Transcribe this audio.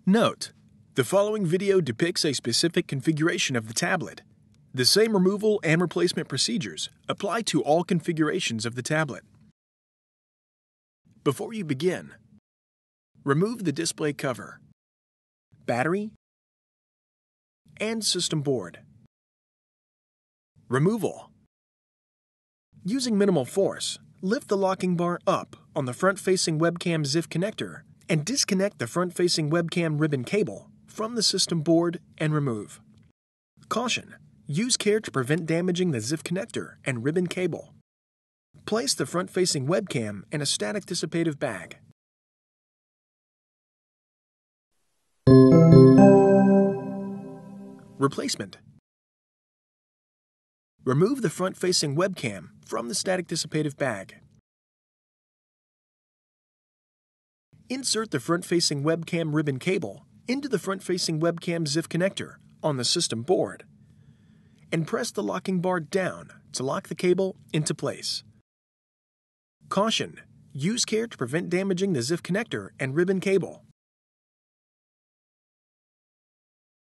Note: the following video depicts a specific configuration of the tablet. The same removal and replacement procedures apply to all configurations of the tablet. Before you begin, remove the display cover, battery, and system board. Removal. Using minimal force, lift the locking bar up on the front-facing webcam ZIF connector and disconnect the front-facing webcam ribbon cable from the system board and remove. Caution: use care to prevent damaging the ZIF connector and ribbon cable. Place the front-facing webcam in a static dissipative bag. Replacement. Remove the front-facing webcam from the static dissipative bag. Insert the front-facing webcam ribbon cable into the front-facing webcam ZIF connector on the system board and press the locking bar down to lock the cable into place. Caution: use care to prevent damaging the ZIF connector and ribbon cable.